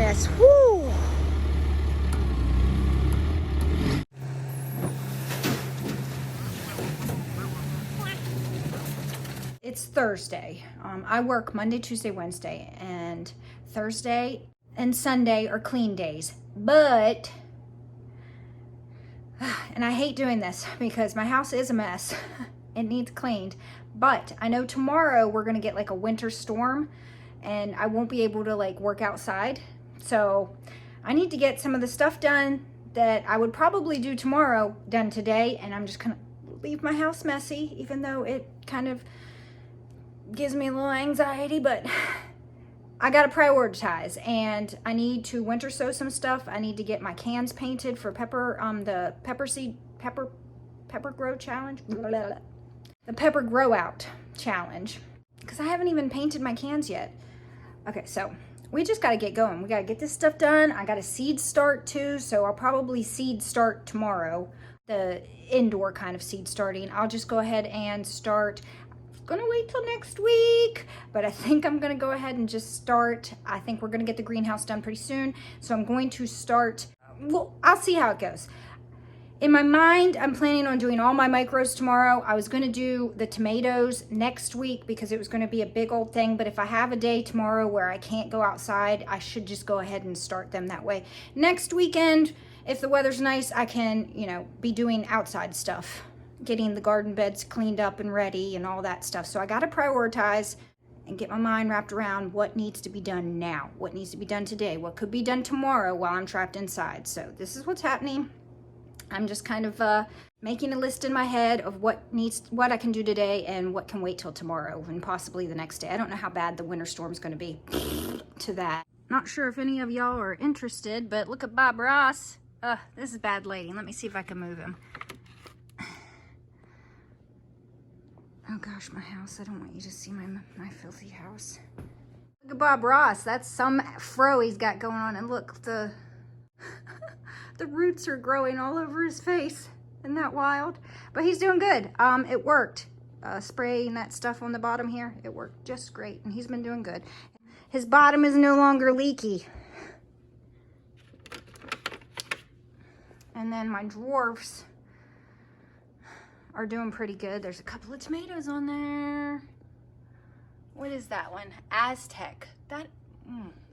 goodness. Whoo! It's Thursday. I work Monday, Tuesday, Wednesday, and Thursday and Sunday are clean days. But, and I hate doing this because my house is a mess. It needs cleaned. But I know tomorrow we're gonna get like a winter storm and I won't be able to like work outside. So I need to get some of the stuff done that I would probably do tomorrow done today, and I'm just gonna leave my house messy, even though it kind of gives me a little anxiety, but I gotta prioritize, and I need to winter sow some stuff. I need to get my cans painted for pepper, the pepper grow challenge, the pepper grow out challenge, because I haven't even painted my cans yet. Okay, so we just got to get going. We got to get this stuff done. I got a seed start too, so I'll probably seed start tomorrow, the indoor kind of seed starting. I'll just go ahead and start. I'm gonna wait till next week, but I think I'm gonna go ahead and just start. I think we're gonna get the greenhouse done pretty soon, so I'm going to start. Well, I'll see how it goes. In my mind, I'm planning on doing all my micros tomorrow. I was gonna do the tomatoes next week because it was gonna be a big old thing, but if I have a day tomorrow where I can't go outside, I should just go ahead and start them that way. Next weekend, if the weather's nice, I can, you know, be doing outside stuff, getting the garden beds cleaned up and ready and all that stuff. So I gotta prioritize and get my mind wrapped around what needs to be done now, what needs to be done today, what could be done tomorrow while I'm trapped inside. So this is what's happening. I'm just kind of making a list in my head of what I can do today and what can wait till tomorrow and possibly the next day. I don't know how bad the winter storm's gonna be to that. Not sure if any of y'all are interested, but look at Bob Ross. This is bad lighting. Let me see if I can move him. Oh gosh, my house. I don't want you to see my filthy house. Look at Bob Ross. That's some fro he's got going on. And look, the roots are growing all over his face. Isn't that wild? But he's doing good. It worked. Spraying that stuff on the bottom here, it worked just great. And he's been doing good. His bottom is no longer leaky. And then my dwarfs are doing pretty good. There's a couple of tomatoes on there. What is that one? Aztec. That,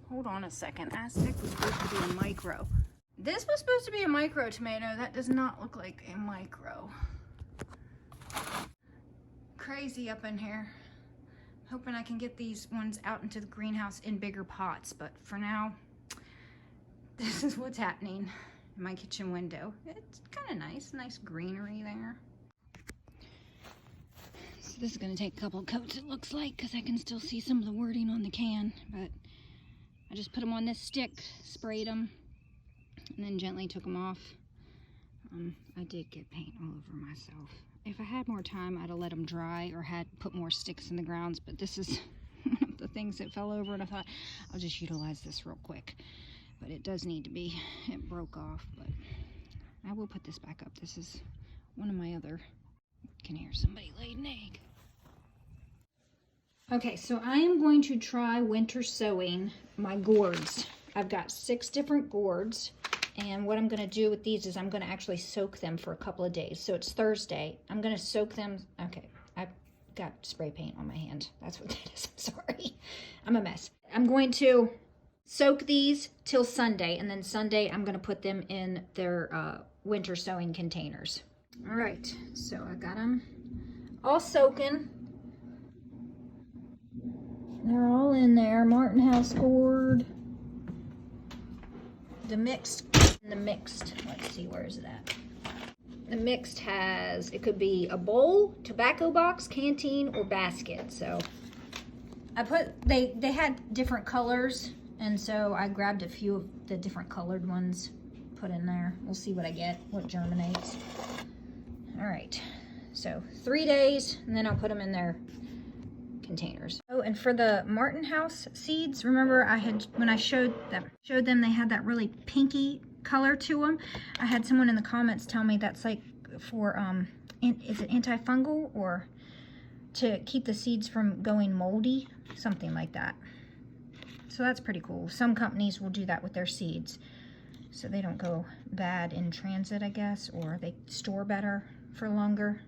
hold on a second. Aztec was supposed to be a micro. This was supposed to be a micro tomato. That does not look like a micro. Crazy up in here. Hoping I can get these ones out into the greenhouse in bigger pots, but for now, this is what's happening in my kitchen window. It's kind of nice greenery there. So this is gonna take a couple of coats, it looks like, because I can still see some of the wording on the can, but I just put them on this stick, sprayed them, and then gently took them off. I did get paint all over myself. If I had more time, I'd have let them dry or had put more sticks in the grounds, but this is one of the things that fell over, and I thought I'll just utilize this real quick. But it does need to be, it broke off, but I will put this back up. This is one of my other, can hear somebody laid an egg. Okay, so I am going to try winter sowing my gourds. I've got 6 different gourds, and what I'm gonna do with these is I'm gonna actually soak them for a couple of days. So it's Thursday. I'm gonna soak them. Okay, I've got spray paint on my hand. That's what that is, I'm sorry. I'm a mess. I'm going to soak these till Sunday, and then Sunday I'm gonna put them in their winter sowing containers. All right, so I got them all soaking. They're all in there. Martin House gourd. The mixed. Let's see, where is it at? The mixed has, it could be a bowl, tobacco box, canteen, or basket. So I put, they had different colors, and so I grabbed a few of the different colored ones, put in there. We'll see what I get, what germinates. All right, so 3 days, and then I'll put them in their containers. Oh, and for the Martin House seeds, remember I had, when I showed them, they had that really pinky color to them. I had someone in the comments tell me that's like for, is it antifungal or to keep the seeds from going moldy? Something like that. So that's pretty cool. Some companies will do that with their seeds, so they don't go bad in transit, I guess, or they store better for longer.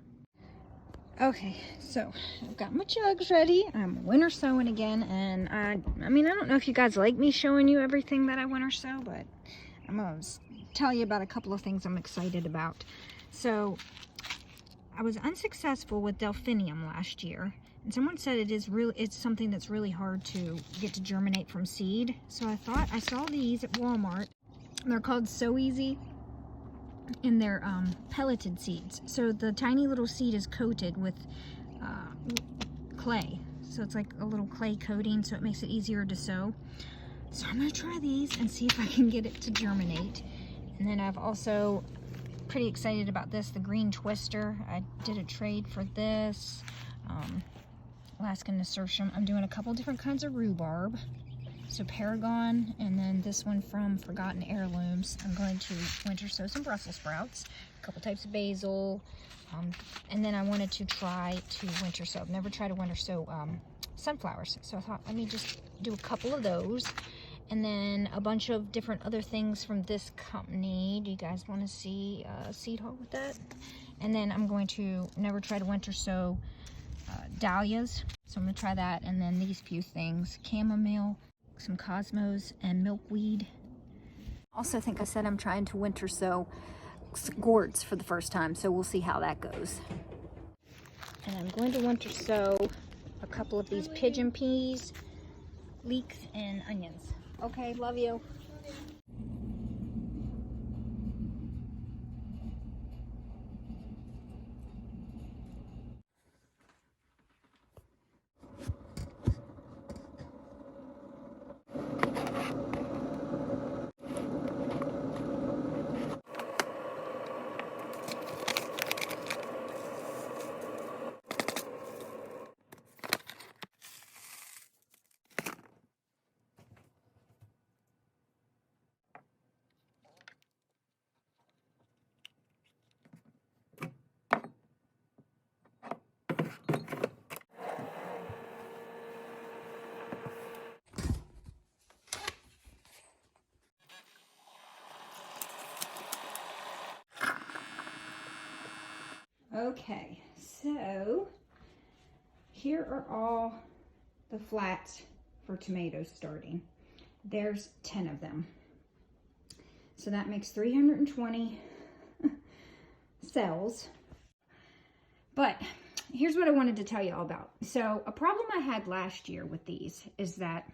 Okay, so I've got my jugs ready. I'm winter sowing again, and I mean, I don't know if you guys like me showing you everything that I winter sow, but I'm gonna tell you about a couple of things I'm excited about. So I was unsuccessful with delphinium last year, and someone said it's something that's really hard to get to germinate from seed. So I thought, I saw these at Walmart. They're called So Easy, and they're pelleted seeds. So the tiny little seed is coated with clay. So it's like a little clay coating, so it makes it easier to sow. So I'm gonna try these and see if I can get it to germinate. And then I've also pretty excited about this, the green twister. I did a trade for this. Alaskan nasturtium. I'm doing a couple different kinds of rhubarb. So Paragon, and then this one from Forgotten Heirlooms. I'm going to winter sow some Brussels sprouts, a couple types of basil, and then I wanted to try to winter sow. I've never tried to winter sow sunflowers, so I thought let me just do a couple of those, and then a bunch of different other things from this company. Do you guys want to see a seed haul with that? And then I'm going to never try to winter sow dahlias, so I'm going to try that, and then these few things: chamomile, some cosmos, and milkweed. Also, I think I said I'm trying to winter sow gourds for the first time, so we'll see how that goes. And I'm going to winter sow a couple of these pigeon peas, leeks, and onions. Okay, love you. Okay, so here are all the flats for tomatoes starting. There's 10 of them. So that makes 320 cells. But here's what I wanted to tell you all about. So a problem I had last year with these is that,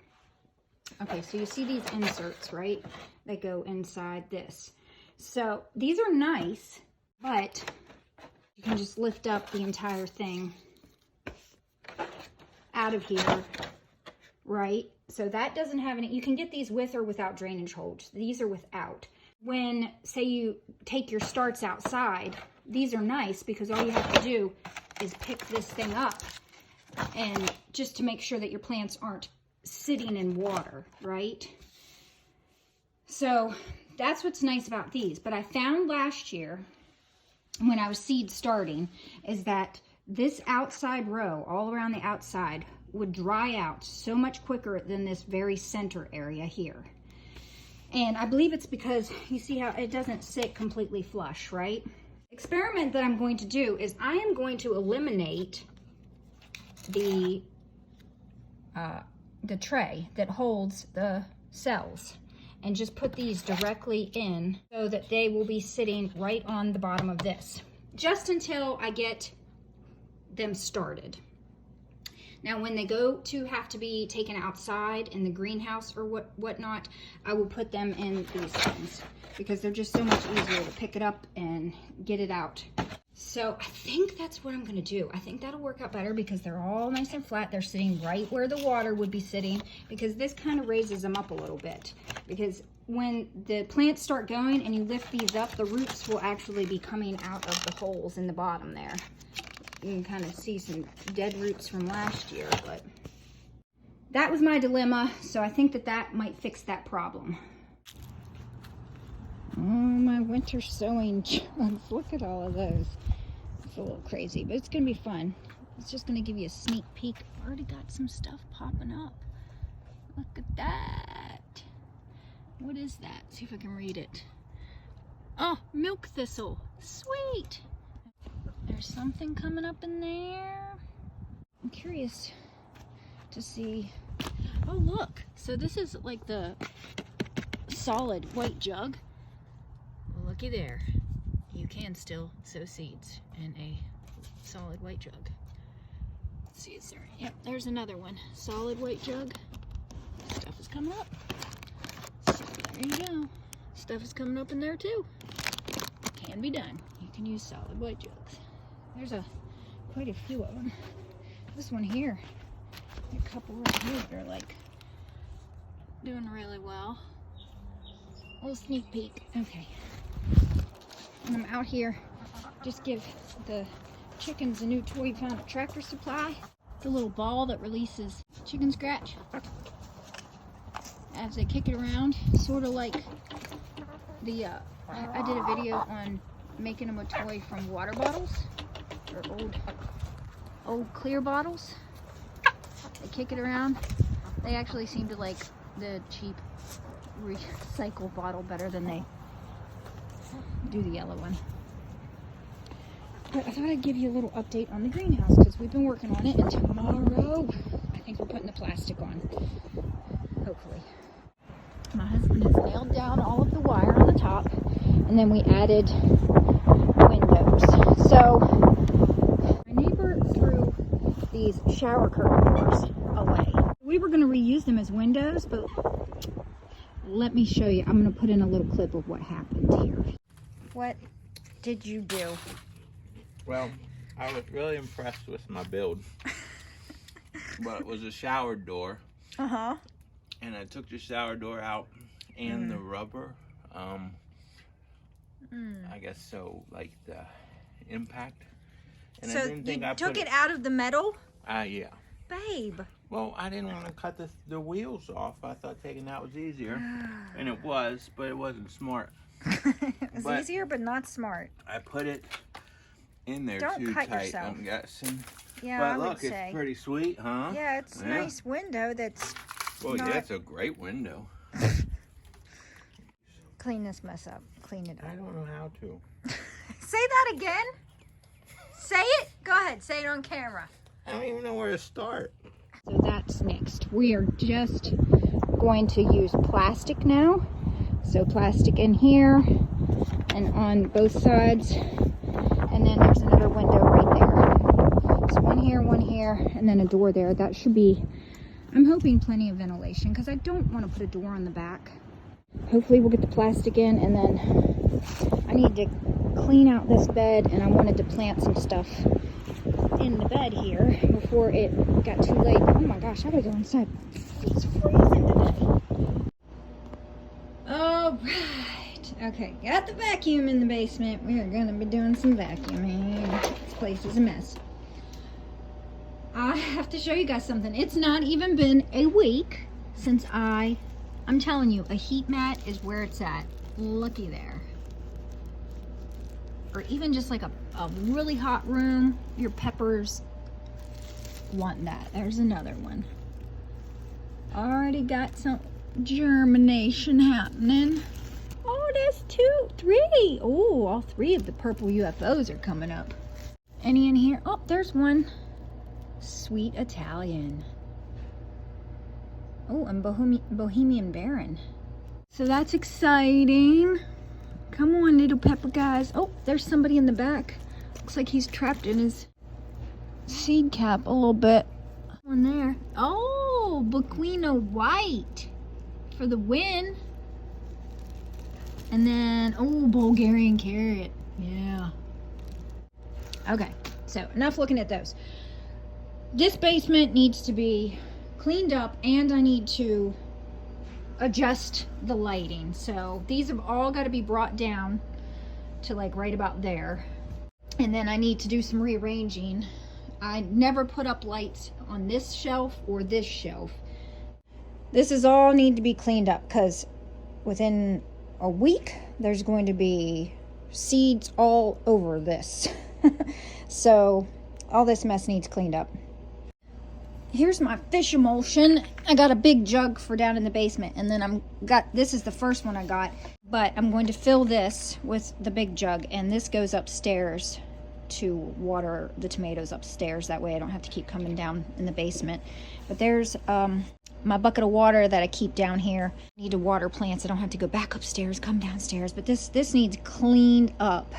okay, so you see these inserts, right? They go inside this. So these are nice, but you can just lift up the entire thing out of here, right? So that doesn't have any, you can get these with or without drainage holes. These are without. When, say you take your starts outside, these are nice because all you have to do is pick this thing up, and just to make sure that your plants aren't sitting in water, right? So that's what's nice about these. But I found last year, when I was seed starting, is that this outside row, all around the outside, would dry out so much quicker than this very center area here. And I believe it's because you see how it doesn't sit completely flush, right? Experiment that I'm going to do is I am going to eliminate the tray that holds the cells and just put these directly in so that they will be sitting right on the bottom of this, just until I get them started. Now, when they go to have to be taken outside in the greenhouse or whatnot, I will put them in these things because they're just so much easier to pick it up and get it out. So I think that's what I'm gonna do. I think that'll work out better because they're all nice and flat. They're sitting right where the water would be sitting, because this kind of raises them up a little bit. Because when the plants start going and you lift these up, the roots will actually be coming out of the holes in the bottom there. You can kind of see some dead roots from last year, but that was my dilemma. So I think that that might fix that problem. Oh, my winter sowing jugs. Look at all of those. It's a little crazy, but it's going to be fun. It's just going to give you a sneak peek. I've already got some stuff popping up. Look at that. What is that? See if I can read it. Oh, milk thistle. Sweet. There's something coming up in there. I'm curious to see. Oh, look. So this is like the solid white jug. Looky there. You can still sow seeds in a solid white jug. Let's see, is there? Yep, there's another one. Solid white jug. Stuff is coming up. So there you go. Stuff is coming up in there too. Can be done. You can use solid white jugs. There's quite a few of them. This one here, a couple right here that are like doing really well. A little sneak peek. Okay. And I'm out here, just give the chickens a new toy we found at Tractor Supply. It's a little ball that releases chicken scratch as they kick it around, sort of like the, I did a video on making them a toy from water bottles, or old clear bottles. They kick it around. They actually seem to like the cheap recycle bottle better than they do the yellow one. But I thought I'd give you a little update on the greenhouse because we've been working on it, and tomorrow I think we're putting the plastic on, hopefully. My husband has nailed down all of the wire on the top, and then we added windows. So my neighbor threw these shower curtains away. We were going to reuse them as windows, but let me show you. I'm going to put in a little clip of what happened here. What did you do? Well, I was really impressed with my build. But it was a shower door. Uh-huh. And I took the shower door out and the rubber. I guess so, like the impact. And So I didn't think you I took put it out of the metal? Yeah. Babe. Well, I didn't want to cut the wheels off. I thought taking that was easier. And it was, but it wasn't smart. It was easier, but not smart. I put it in there Don't too cut tight, yourself. I'm guessing. Yeah, But I would look, say. it's pretty sweet, huh? Yeah, it's a nice window that's Well, not... yeah, it's a great window. Clean this mess up. Clean it I up. don't know how to. Say that again. Say it. Go ahead. Say it on camera. I don't even know where to start. So that's next. We are just going to use plastic now. So plastic in here and on both sides. And then there's another window right there. So one here, and then a door there. That should be, I'm hoping, plenty of ventilation because I don't want to put a door on the back. Hopefully we'll get the plastic in, and then I need to clean out this bed, and I wanted to plant some stuff in the bed here before it got too late. Oh my gosh, I gotta go inside. It's freezing today. All right. Okay, got the vacuum in the basement. We are gonna be doing some vacuuming. This place is a mess. I have to show you guys something. It's not even been a week since I'm telling you, a heat mat is where it's at. Looky there. Or even just like a really hot room, your peppers want that. There's another one. Already got some germination happening. Oh, that's 2, 3. Oh, all 3 of the purple UFOs are coming up. Any in here? Oh, there's one. Sweet Italian. Oh, and Bohemian Baron. So that's exciting. Come on, little pepper guys. Oh, there's somebody in the back. Looks like he's trapped in his seed cap a little bit. One there. Oh, Boquino White for the win. And then, oh, Bulgarian Carrot. Yeah. Okay, so enough looking at those. This basement needs to be cleaned up, and I need to adjust the lighting. So these have all got to be brought down to like right about there. And then I need to do some rearranging. I never put up lights on this shelf or this shelf. This is all need to be cleaned up because within a week there's going to be seeds all over this. So all this mess needs cleaned up. here's my fish emulsion. I got a big jug for down in the basement, and then this is the first one I got, but I'm going to fill this with the big jug, and this goes upstairs to water the tomatoes upstairs. That way I don't have to keep coming down in the basement. But there's my bucket of water that I keep down here. I need to water plants. I don't have to go back upstairs, come downstairs. But this needs cleaned up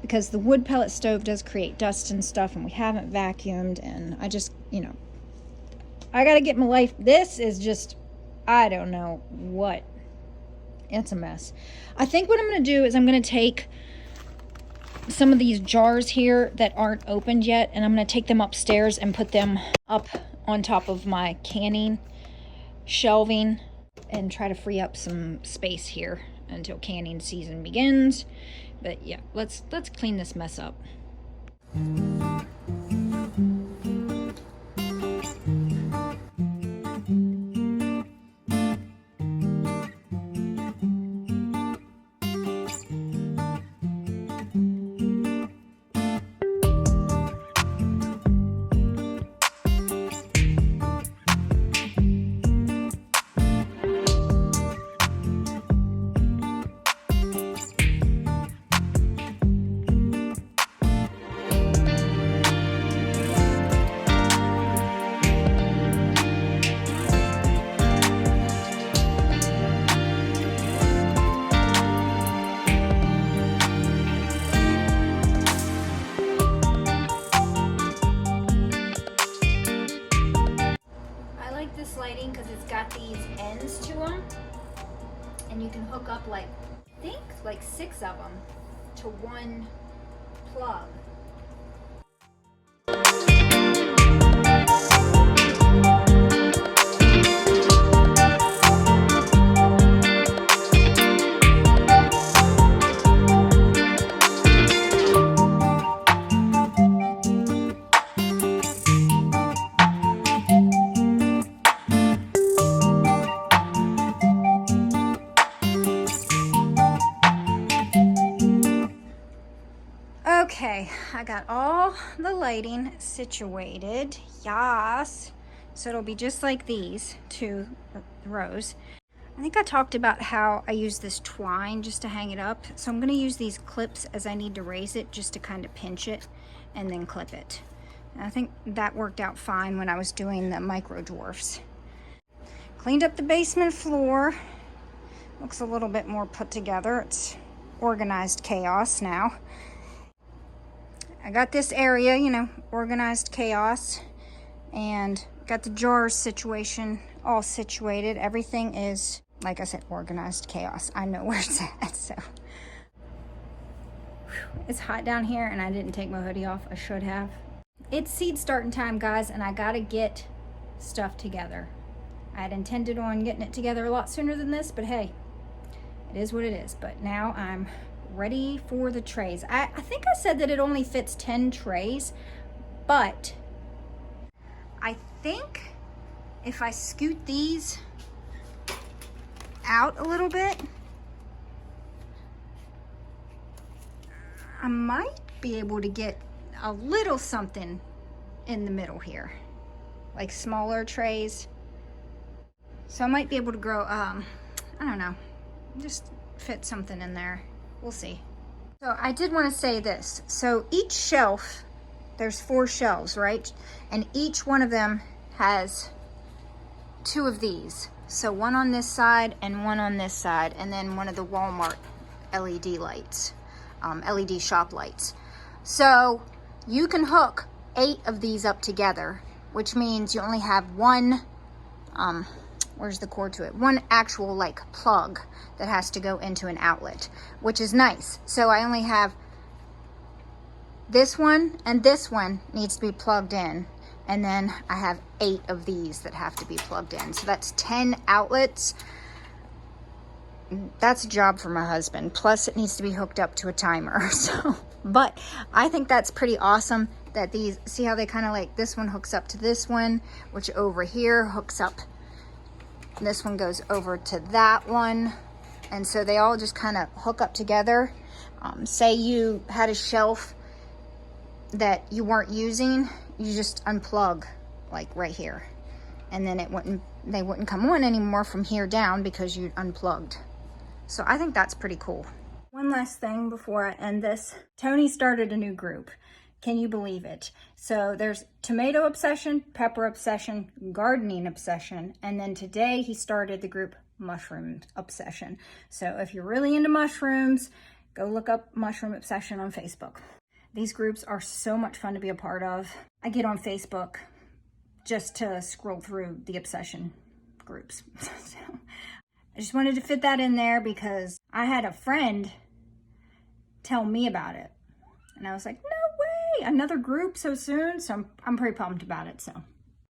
because the wood pellet stove does create dust and stuff, and we haven't vacuumed, and I just, you know, I gotta get my life. This is just, I don't know what. It's a mess. I think what I'm gonna do is I'm gonna take some of these jars here that aren't opened yet, and I'm gonna take them upstairs and put them up on top of my canning shelving and try to free up some space here until canning season begins. But yeah, let's clean this mess up. Because it's got these ends to them, and you can hook up like, I think like 6 of them to one plug. Okay, I got all the lighting situated. Yes. So it'll be just like these 2 rows. I think I talked about how I use this twine just to hang it up. So I'm going to use these clips as I need to raise it, just to kind of pinch it and then clip it. And I think that worked out fine when I was doing the micro dwarfs. Cleaned up the basement floor. Looks a little bit more put together. It's organized chaos now. I got this area, you know, organized chaos, and got the jars situation all situated. Everything is, like I said, organized chaos. I know where it's at, so. It's hot down here, and I didn't take my hoodie off. I should have. It's seed starting time, guys, and I gotta get stuff together. I had intended on getting it together a lot sooner than this, but hey, it is what it is. But now I'm ready for the trays. I think I said that it only fits 10 trays, but I think if I scoot these out a little bit, I might be able to get a little something in the middle here, like smaller trays. So I might be able to grow, I don't know, just fit something in there. We'll see. So I did want to say this. So each shelf, there's 4 shelves, right? And each one of them has 2 of these. So one on this side and one on this side, and then one of the Walmart LED lights, LED shop lights. So you can hook 8 of these up together, which means you only have one, where's the cord to it? One actual like plug that has to go into an outlet, which is nice. So I only have this one, and this one needs to be plugged in. And then I have 8 of these that have to be plugged in. So that's 10 outlets. That's a job for my husband. Plus it needs to be hooked up to a timer. So, but I think that's pretty awesome that these, see how they kind of like, this one hooks up to this one, which over here hooks up. This one goes over to that one. And so they all just kind of hook up together. Say you had a shelf that you weren't using, you just unplug like right here. And then they wouldn't come on anymore from here down because you unplugged. So I think that's pretty cool. One last thing before I end this. Tony started a new group. Can you believe it? So there's tomato obsession, pepper obsession, gardening obsession, and then today he started the group mushroom obsession. So if you're really into mushrooms, go look up mushroom obsession on Facebook. These groups are so much fun to be a part of. I get on Facebook just to scroll through the obsession groups. So I just wanted to fit that in there because I had a friend tell me about it. And I was like, no way, another group so soon. So I'm pretty pumped about it. So